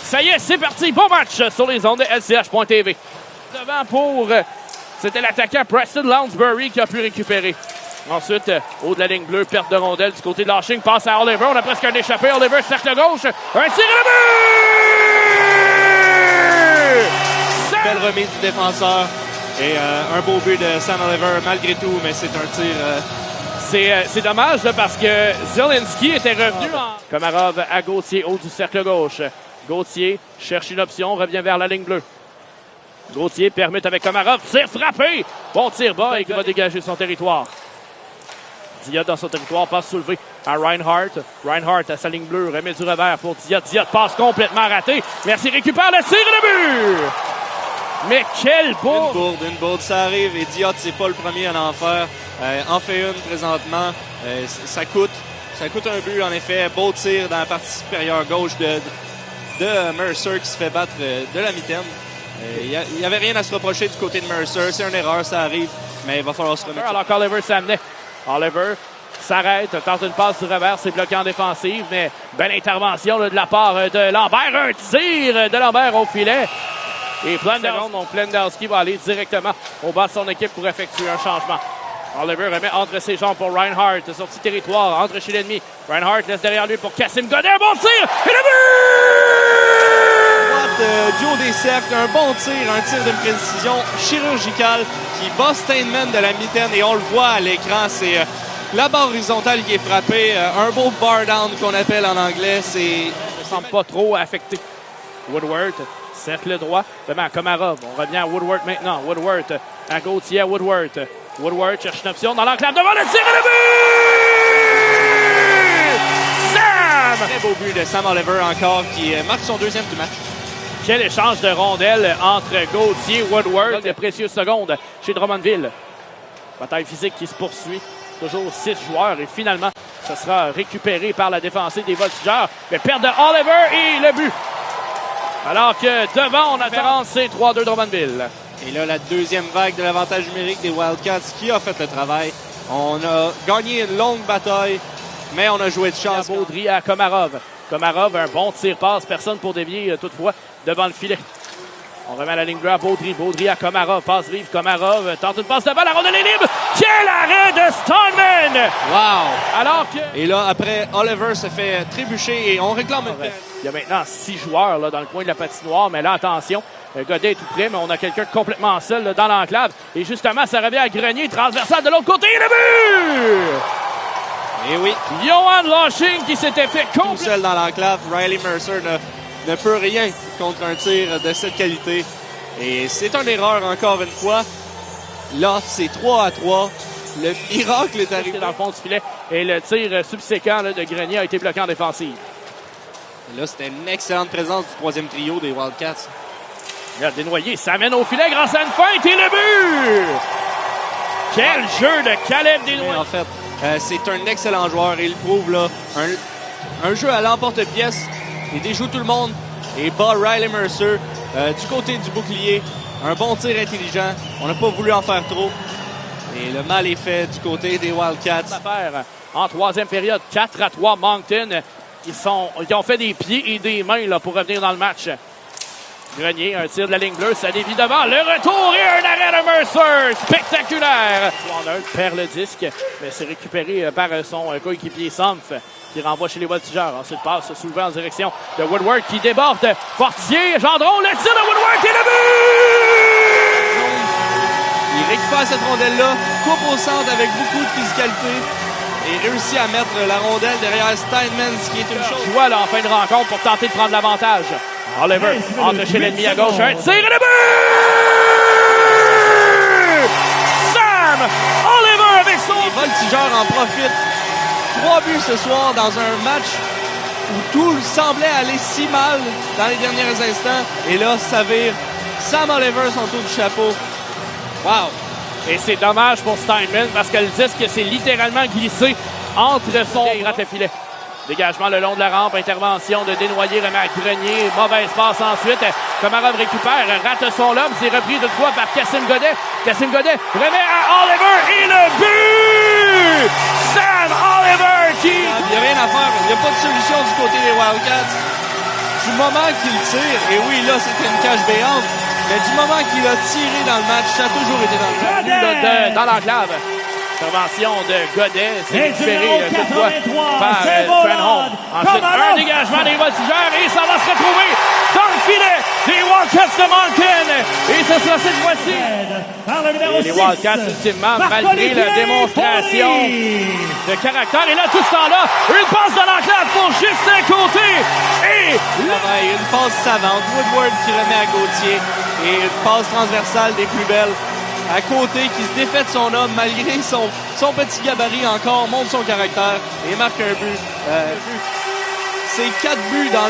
Ça y est, c'est parti. Bon match sur les ondes de LCH.tv. Devant pour... C'était l'attaquant Preston Lounsbury qui a pu récupérer. Ensuite, haut de la ligne bleue, perte de rondelle du côté de Lashing, passe à Oliver. On a presque un échappé. Oliver, cercle gauche. Un tir à but! Belle remise du défenseur. Et un beau but de Sam Oliver malgré tout, mais c'est un tir... C'est dommage là, parce que Zielinski était revenu en... Komarov à Gauthier, haut du cercle gauche. Gauthier cherche une option, revient vers la ligne bleue. Gauthier permute avec Komarov, tir frappé! Bon tir bas et qui va dégager son territoire. Diot dans son territoire, passe soulevé à Reinhardt. Reinhardt à sa ligne bleue, remet du revers pour Diot. Diot passe complètement raté. Merci, récupère le tir et le but! Mais quel beau! Une bourde, ça arrive. Et Diot, c'est pas le premier à en faire. En fait une présentement. Ça coûte un but, en effet. Beau tir dans la partie supérieure gauche de Mercer qui se fait battre de la mitaine. Il n'y avait rien à se reprocher du côté de Mercer. C'est une erreur, ça arrive. Mais il va falloir se remettre. Alors qu'Oliver s'amenait. Oliver s'arrête, tente une passe du revers, c'est bloqué en défensive, mais belle intervention là, de la part de Lambert. Un tir de Lambert au filet. Et Plendowski va aller directement au bas de son équipe pour effectuer un changement. Oliver remet entre ses jambes pour Reinhardt, sorti territoire, entre chez l'ennemi. Reinhardt laisse derrière lui pour Kassim Godet, un bon tir! Et le but! Du haut des cercles, un bon tir, un tir de précision chirurgicale qui bat Steinman de la mitaine et on le voit à l'écran, c'est la barre horizontale qui est frappée, un beau bar down qu'on appelle en anglais, c'est... Ça ne semble pas trop affecté. Woodward, cercle droit, vraiment Komarov, on revient à Woodward maintenant, Woodward à Gauthier, Woodward. Woodward cherche une option dans l'enclave devant le tir et le but! Sam! Très beau but de Sam Oliver encore qui marque son deuxième du match. Quel échange de rondelles entre Gauthier et Woodward. De précieuses secondes chez Drummondville. Bataille physique qui se poursuit. Toujours 6 joueurs et finalement, ce sera récupéré par la défensive des Voltigeurs. Mais perte de Oliver et le but. Alors que devant, on attend, c'est 3-2 Drummondville. Et là, la deuxième vague de l'avantage numérique des Wildcats qui a fait le travail. On a gagné une longue bataille, mais on a joué de chance. Baudry à Komarov. Komarov, un bon tir-passe. Personne pour dévier toutefois devant le filet. On remet la ligne bleue à Baudry. Baudry à Komarov. Passe vive. Komarov tente une passe devant. La rondelle est libre. Quel arrêt de Steinman! Wow! Alors que... Et là, après, Oliver se fait trébucher et on réclame une peine. Il y a maintenant 6 joueurs là, dans le coin de la patinoire. Mais là, attention. Godet est tout près, mais on a quelqu'un de complètement seul là, dans l'enclave. Et justement, ça revient à Grenier. Transversal de l'autre côté. Le but! Et oui. Johan Lashing qui s'était fait tout seul dans l'enclave. Riley Mercer ne peut rien contre un tir de cette qualité. Et c'est une erreur encore une fois. Là, c'est 3-3. Le miracle est arrivé. Dans le fond du filet. Et le tir subséquent là, de Grenier a été bloqué en défensive. Et là, c'était une excellente présence du troisième trio des Wildcats. Là, Desnoyers s'amène au filet grâce à une feinte et le but! Quel jeu de Caleb Desnoyers! En fait, c'est un excellent joueur et il prouve là. Un jeu à l'emporte-pièce. Il déjoue tout le monde et bat Riley Mercer du côté du bouclier. Un bon tir intelligent. On n'a pas voulu en faire trop. Et le mal est fait du côté des Wildcats. En troisième période, 4-3 Moncton. Ils ont fait des pieds et des mains là, pour revenir dans le match. Grenier, un tir de la ligne bleue, ça dévie devant. Le retour et un arrêt de Mercer. Spectaculaire. Warner perd le disque, mais c'est récupéré par son coéquipier Samph qui renvoie chez les Voltigeurs. Ensuite passe soulevé en direction de Woodward qui déborde. Fortier, Gendron, le tir de Woodward et le but! Il récupère cette rondelle-là, coupe au centre avec beaucoup de physicalité et réussit à mettre la rondelle derrière Steinman, ce qui est une chose. Joie là, en fin de rencontre pour tenter de prendre l'avantage. Oliver entre chez l'ennemi à gauche, un tir et le but! Sam Oliver avec son... Les Voltigeurs en profitent. 3 buts ce soir dans un match où tout semblait aller si mal dans les derniers instants. Et là, ça vire. Sam Oliver, son tour du chapeau. Wow! Et c'est dommage pour Steinman parce que le disque s'est littéralement glissé entre son... Il rate le filet. Dégagement le long de la rampe, intervention de Desnoyers, remet à Grenier, mauvaise passe ensuite. Komarov récupère, rate son lobe, c'est repris de fois par Kassim Godet. Kassim Godet remet à Oliver et le but! Sam Oliver qui... Il n'y a rien à faire, il n'y a pas de solution du côté des Wildcats. du moment qu'il tire, et oui, là, c'était une cage béante, mais du moment qu'il a tiré dans le match, ça a toujours été dans le match. Dans l'enclave. Intervention de Godet, c'est récupéré toutefois par Trenholm. Ensuite, un dégagement des Voltigeurs et ça va se retrouver dans le filet des Wildcats de Moncton. Et ce sera cette fois-ci. Et les Wildcats, ultimement, malgré la démonstration de caractère. Et là, tout ce temps-là, une passe dans l'enclave pour Justin Côté. Et une passe savante. Woodward qui remet à Gauthier. Et une passe transversale des plus belles à Côté, qui se défait de son homme malgré son petit gabarit encore, montre son caractère et marque un but. C'est 4 buts dans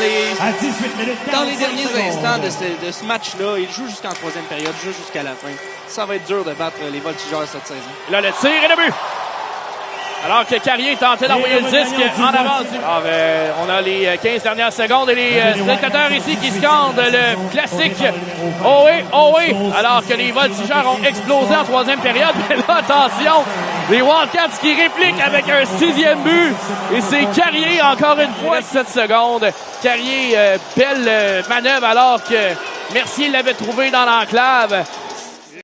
les derniers instants de ce match-là. Il joue jusqu'en troisième période, joue jusqu'à la fin. Ça va être dur de battre les Voltigeurs cette saison. Et là, le tir et le but. Alors que Carrier tentait d'envoyer le disque en avant. On a les 15 dernières secondes et les spectateurs ici qui scandent le classique « Oh oui, oh oui », alors que les Voltigeurs ont explosé en troisième période. Mais là, attention, les Wildcats qui répliquent avec un 6e but. Et c'est Carrier, encore une fois, 7 secondes. Carrier, belle manœuvre alors que Mercier l'avait trouvé dans l'enclave.